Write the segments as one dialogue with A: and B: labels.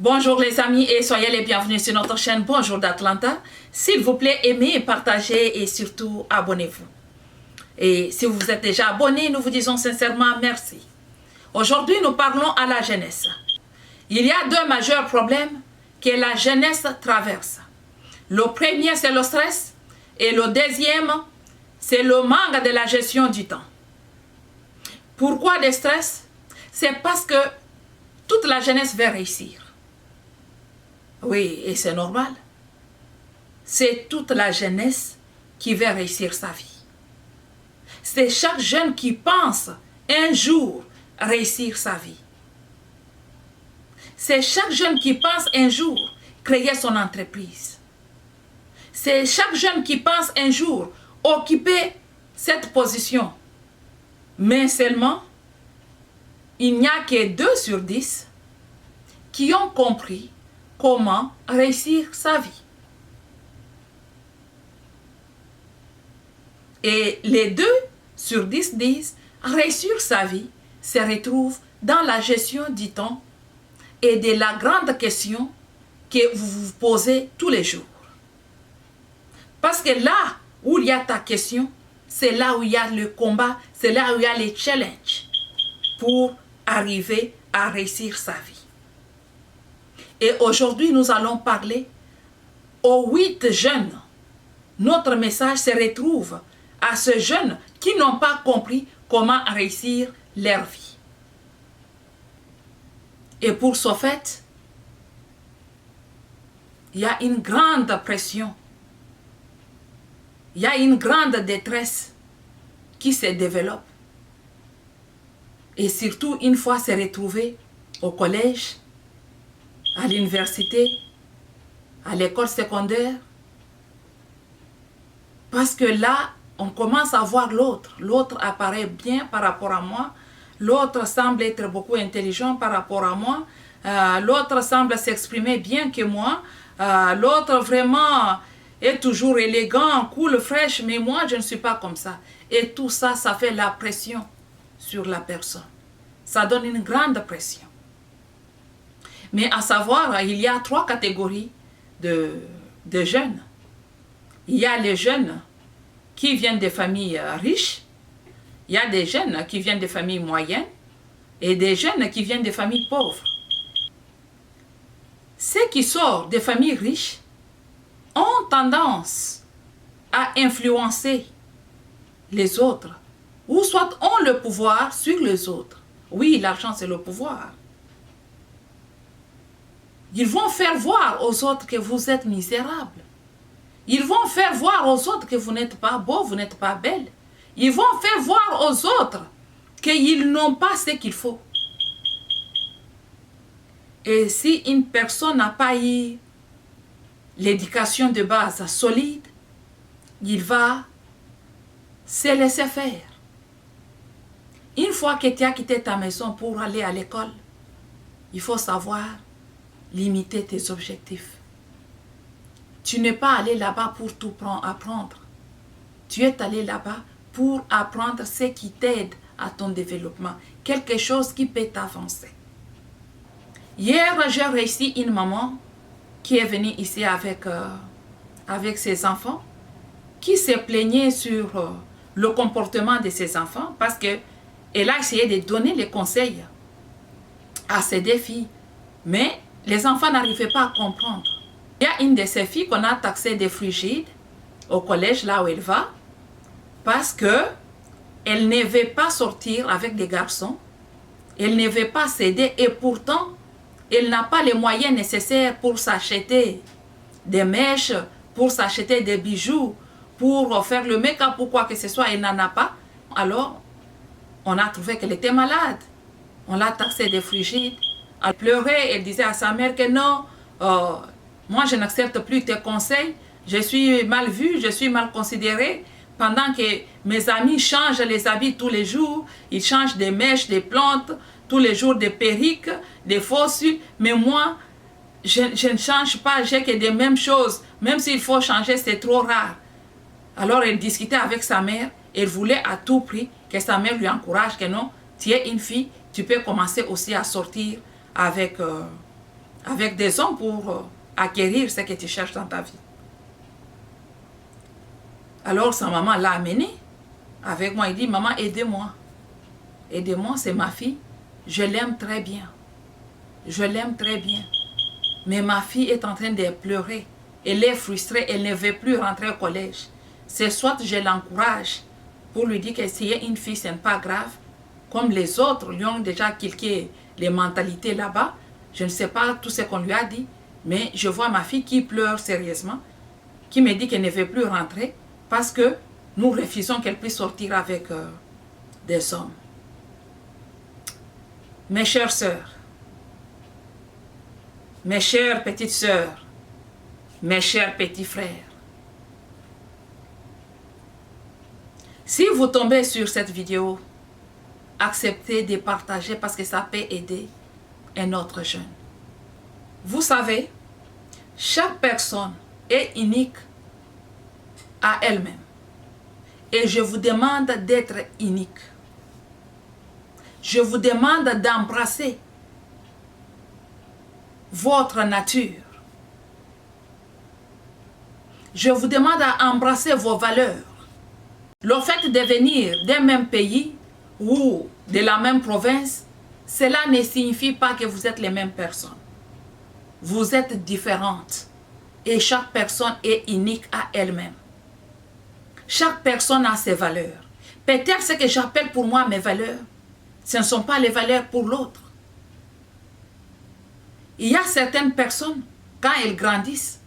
A: Bonjour les amis et soyez les bienvenus sur notre chaîne Bonjour d'Atlanta. S'il vous plaît, aimez, partagez et surtout abonnez-vous. Et si vous êtes déjà abonné, nous vous disons sincèrement merci. Aujourd'hui, nous parlons à la jeunesse. Il y a deux majeurs problèmes que la jeunesse traverse. Le premier, c'est le stress et le deuxième, c'est le manque de la gestion du temps. Pourquoi le stress? C'est parce que toute la jeunesse veut réussir. Oui, et c'est normal. C'est toute la jeunesse qui veut réussir sa vie. C'est chaque jeune qui pense un jour réussir sa vie. C'est chaque jeune qui pense un jour créer son entreprise. C'est chaque jeune qui pense un jour occuper cette position. Mais seulement, il n'y a que 2 sur 10 qui ont compris comment réussir sa vie. Et les 2 sur 10 disent réussir sa vie se retrouve dans la gestion du temps et de la grande question que vous vous posez tous les jours. Parce que là où il y a ta question, c'est là où il y a le combat, c'est là où il y a les challenges pour arriver à réussir sa vie. Et aujourd'hui, nous allons parler aux 8 jeunes. Notre message se retrouve à ces jeunes qui n'ont pas compris comment réussir leur vie. Et pour ce fait, il y a une grande pression. Il y a une grande détresse qui se développe. Et surtout, une fois se retrouver au collège, à l'université, à l'école secondaire. Parce que là, on commence à voir l'autre. L'autre apparaît bien par rapport à moi. L'autre semble être beaucoup intelligent par rapport à moi. L'autre semble s'exprimer bien que moi. L'autre vraiment est toujours élégant, cool, fraîche. Mais moi, je ne suis pas comme ça. Et tout ça, ça fait la pression sur la personne. Ça donne une grande pression. Mais à savoir, il y a 3 catégories de jeunes. Il y a les jeunes qui viennent des familles riches. Il y a des jeunes qui viennent des familles moyennes. Et des jeunes qui viennent des familles pauvres. Ceux qui sortent des familles riches ont tendance à influencer les autres. Ou soit ont le pouvoir sur les autres. Oui, l'argent c'est le pouvoir. Ils vont faire voir aux autres que vous êtes misérables. Ils vont faire voir aux autres que vous n'êtes pas beau, vous n'êtes pas belle. Ils vont faire voir aux autres qu'ils n'ont pas ce qu'il faut. Et si une personne n'a pas eu l'éducation de base solide, il va se laisser faire. Une fois que tu as quitté ta maison pour aller à l'école, il faut savoir limiter tes objectifs. Tu n'es pas allé là-bas pour tout apprendre. Tu es allé là-bas pour apprendre ce qui t'aide à ton développement. Quelque chose qui peut t'avancer. Hier, j'ai réussi une maman qui est venue ici avec ses enfants, qui se plaignait sur le comportement de ses enfants parce qu'elle a essayé de donner les conseils à ses 2 filles. Mais les enfants n'arrivaient pas à comprendre. Il y a une de ces filles qu'on a taxée de frigide au collège, là où elle va, parce qu'elle ne veut pas sortir avec des garçons, elle ne veut pas s'aider et pourtant, elle n'a pas les moyens nécessaires pour s'acheter des mèches, pour s'acheter des bijoux, pour faire le make-up ou quoi que ce soit, elle n'en a pas. Alors, on a trouvé qu'elle était malade. On l'a taxée de frigide. Elle pleurait, elle disait à sa mère que non, moi je n'accepte plus tes conseils, je suis mal vue, je suis mal considérée, pendant que mes amis changent les habits tous les jours, ils changent des mèches, des plantes, tous les jours des perruques, des fausses, mais moi, je ne change pas, j'ai que des mêmes choses, même s'il faut changer, c'est trop rare. Alors elle discutait avec sa mère, elle voulait à tout prix que sa mère lui encourage que non, tu es une fille, tu peux commencer aussi à sortir avec avec des hommes pour acquérir ce que tu cherches dans ta vie. Alors sa maman l'a amené avec moi. Il dit, maman, aidez-moi. Aidez-moi, c'est ma fille. Je l'aime très bien. Je l'aime très bien. Mais ma fille est en train de pleurer. Elle est frustrée, elle ne veut plus rentrer au collège. C'est soit je l'encourage pour lui dire que si elle est une fille, ce n'est pas grave. Comme les autres lui ont déjà calqué les mentalités là-bas. Je ne sais pas tout ce qu'on lui a dit. Mais je vois ma fille qui pleure sérieusement. Qui me dit qu'elle ne veut plus rentrer. Parce que nous refusons qu'elle puisse sortir avec des hommes. Mes chères sœurs, mes chères petites sœurs, mes chers petits frères, si vous tombez sur cette vidéo, acceptez de partager parce que ça peut aider un autre jeune. Vous savez, chaque personne est unique à elle-même. Et je vous demande d'être unique. Je vous demande d'embrasser votre nature. Je vous demande d'embrasser vos valeurs. Le fait de venir d'un même pays ou de la même province, cela ne signifie pas que vous êtes les mêmes personnes. Vous êtes différentes et chaque personne est unique à elle-même. Chaque personne a ses valeurs. Peut-être ce que j'appelle pour moi mes valeurs, ce ne sont pas les valeurs pour l'autre. Il y a certaines personnes, quand elles grandissent,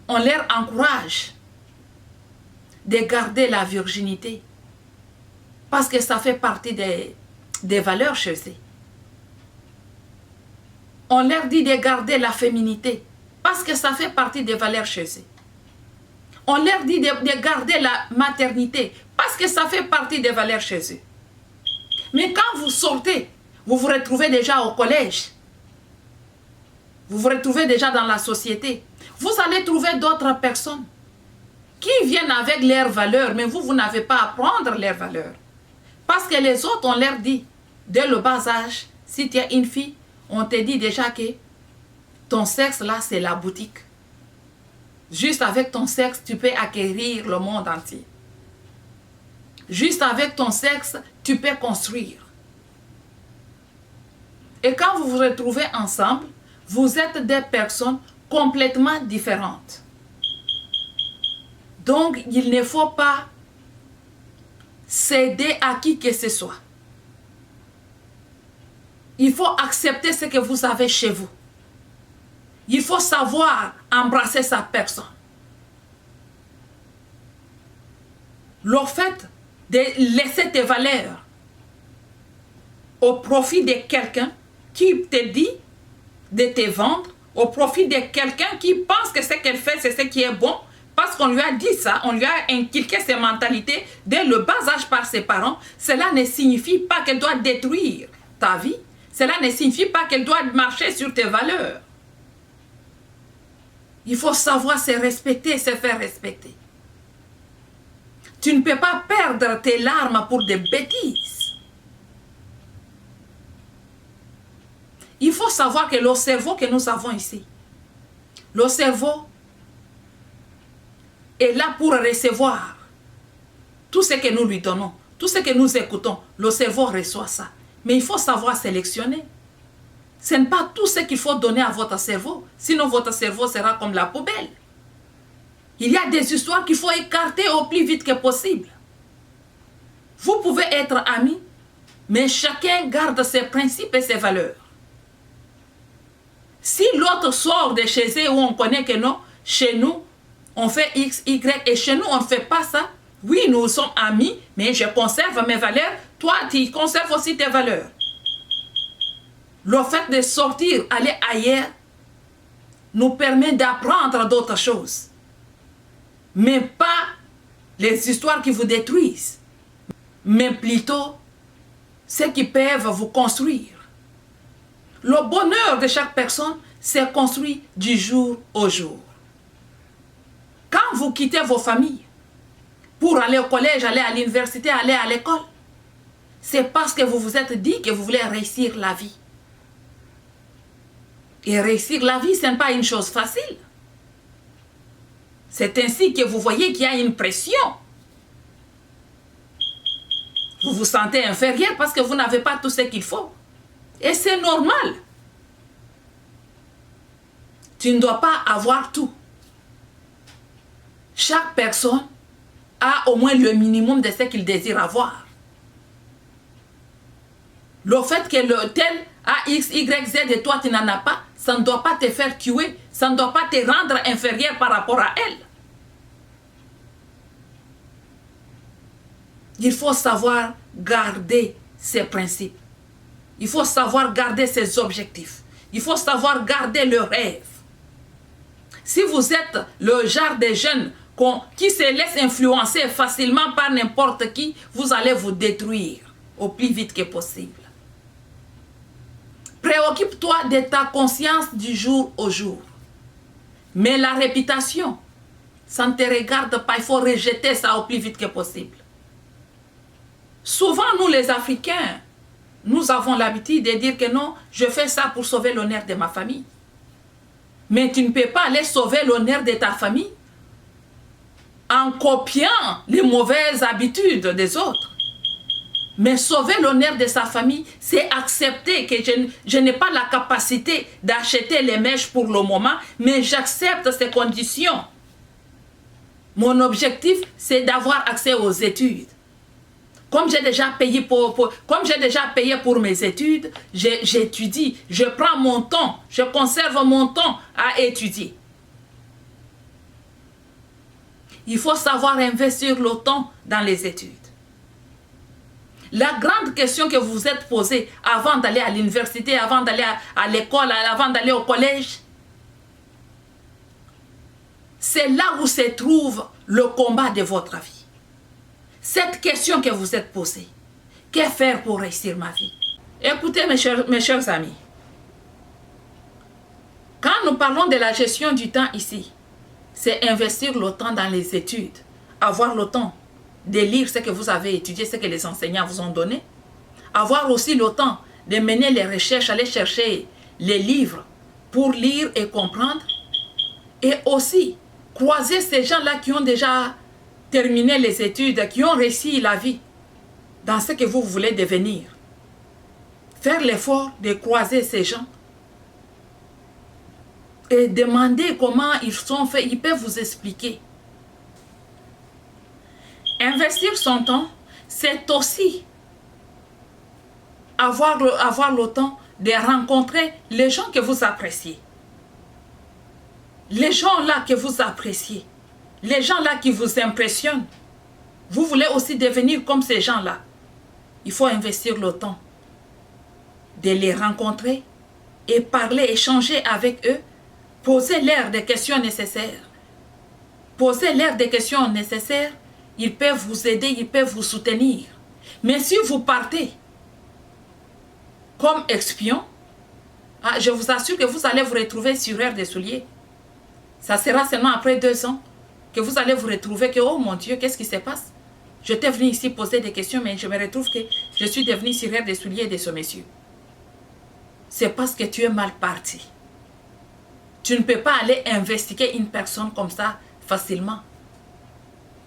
A: on leur encourage de garder la virginité parce que ça fait partie des valeurs chez eux. On leur dit de garder la féminité parce que ça fait partie des valeurs chez eux. On leur dit de garder la maternité parce que ça fait partie des valeurs chez eux. Mais quand vous sortez, vous vous retrouvez déjà au collège. Vous vous retrouvez déjà dans la société. Vous allez trouver d'autres personnes qui viennent avec leurs valeurs, mais vous n'avez pas à prendre leurs valeurs. Parce que les autres, on leur dit, dès le bas âge, si tu es une fille, on te dit déjà que ton sexe, là, c'est la boutique. Juste avec ton sexe, tu peux acquérir le monde entier. Juste avec ton sexe, tu peux construire. Et quand vous vous retrouvez ensemble, vous êtes des personnes complètement différentes. Donc, il ne faut pas céder à qui que ce soit. Il faut accepter ce que vous avez chez vous. Il faut savoir embrasser sa personne. Le fait de laisser tes valeurs au profit de quelqu'un qui te dit de te vendre, au profit de quelqu'un qui pense que ce qu'elle fait, c'est ce qui est bon, parce qu'on lui a dit ça, on lui a inculqué ces mentalités dès le bas âge par ses parents, cela ne signifie pas qu'elle doit détruire ta vie, cela ne signifie pas qu'elle doit marcher sur tes valeurs. Il faut savoir se respecter, se faire respecter. Tu ne peux pas perdre tes larmes pour des bêtises. Il faut savoir que le cerveau que nous avons ici, le cerveau est là pour recevoir tout ce que nous lui donnons, tout ce que nous écoutons. Le cerveau reçoit ça. Mais il faut savoir sélectionner. Ce n'est pas tout ce qu'il faut donner à votre cerveau, sinon votre cerveau sera comme la poubelle. Il y a des histoires qu'il faut écarter au plus vite que possible. Vous pouvez être amis, mais chacun garde ses principes et ses valeurs. Si l'autre sort de chez eux où on connaît que non, chez nous, on fait X, Y, et chez nous, on ne fait pas ça. Oui, nous sommes amis, mais je conserve mes valeurs. Toi, tu conserves aussi tes valeurs. Le fait de sortir, aller ailleurs, nous permet d'apprendre d'autres choses. Mais pas les histoires qui vous détruisent, mais plutôt ce qui peuvent vous construire. Le bonheur de chaque personne s'est construit du jour au jour. Quand vous quittez vos familles pour aller au collège, aller à l'université, aller à l'école, c'est parce que vous vous êtes dit que vous voulez réussir la vie. Et réussir la vie, ce n'est pas une chose facile. C'est ainsi que vous voyez qu'il y a une pression. Vous vous sentez inférieur parce que vous n'avez pas tout ce qu'il faut. Et c'est normal. Tu ne dois pas avoir tout. Chaque personne a au moins le minimum de ce qu'il désire avoir. Le fait que le tel a X, Y, Z et toi tu n'en as pas, ça ne doit pas te faire tuer, ça ne doit pas te rendre inférieur par rapport à elle. Il faut savoir garder ses principes. Il faut savoir garder ses objectifs. Il faut savoir garder le rêve. Si vous êtes le genre de jeunes qui se laissent influencer facilement par n'importe qui, vous allez vous détruire au plus vite que possible. Préoccupe-toi de ta conscience du jour au jour. Mais la réputation, ça ne te regarde pas. Il faut rejeter ça au plus vite que possible. Souvent, nous les Africains, nous avons l'habitude de dire que non, je fais ça pour sauver l'honneur de ma famille. Mais tu ne peux pas aller sauver l'honneur de ta famille en copiant les mauvaises habitudes des autres. Mais sauver l'honneur de sa famille, c'est accepter que je n'ai pas la capacité d'acheter les mèches pour le moment, mais j'accepte ces conditions. Mon objectif, c'est d'avoir accès aux études. Comme j'ai déjà payé pour mes études, j'étudie, je prends mon temps, je conserve mon temps à étudier. Il faut savoir investir le temps dans les études. La grande question que vous vous êtes posée avant d'aller à l'université, avant d'aller à l'école, avant d'aller au collège, c'est là où se trouve le combat de votre vie. Cette question que vous êtes posée, que faire pour réussir ma vie? Écoutez mes chers amis, quand nous parlons de la gestion du temps ici, c'est investir le temps dans les études, avoir le temps de lire ce que vous avez étudié, ce que les enseignants vous ont donné, avoir aussi le temps de mener les recherches, aller chercher les livres pour lire et comprendre, et aussi croiser ces gens-là qui ont déjà terminé les études, qui ont réussi la vie dans ce que vous voulez devenir. Faire l'effort de croiser ces gens et demander comment ils sont faits, ils peuvent vous expliquer. Investir son temps, c'est aussi avoir le temps de rencontrer les gens que vous appréciez. Les gens là que vous appréciez. Les gens là qui vous impressionnent. Vous voulez aussi devenir comme ces gens là. Il faut investir le temps de les rencontrer et parler, échanger avec eux. Posez-leur des questions nécessaires. Posez-leur des questions nécessaires. Ils peuvent vous aider, ils peuvent vous soutenir. Mais si vous partez comme espion, je vous assure que vous allez vous retrouver sur Air des Souliers. Ça sera seulement après 2 ans que vous allez vous retrouver que, oh mon Dieu, qu'est-ce qui se passe? Je t'ai venu ici poser des questions, mais je me retrouve que je suis devenu sur Air des Souliers de ce monsieur. C'est parce que tu es mal parti. Tu ne peux pas aller investiguer une personne comme ça facilement.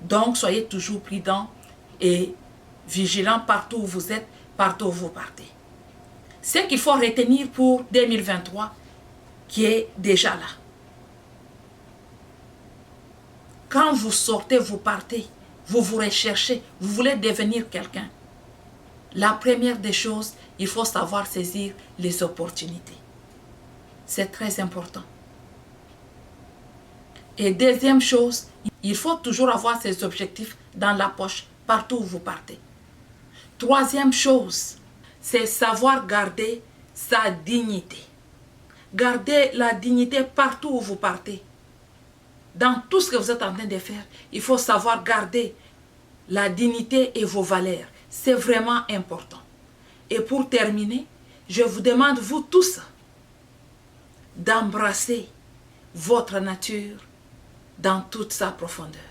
A: Donc, soyez toujours prudents et vigilants partout où vous êtes, partout où vous partez. Ce qu'il faut retenir pour 2023, qui est déjà là. Quand vous sortez, vous partez, vous vous recherchez, vous voulez devenir quelqu'un. La première des choses, il faut savoir saisir les opportunités. C'est très important. Et deuxième chose, il faut toujours avoir ses objectifs dans la poche, partout où vous partez. Troisième chose, c'est savoir garder sa dignité. Gardez la dignité partout où vous partez. Dans tout ce que vous êtes en train de faire, il faut savoir garder la dignité et vos valeurs. C'est vraiment important. Et pour terminer, je vous demande, vous tous, d'embrasser votre nature dans toute sa profondeur.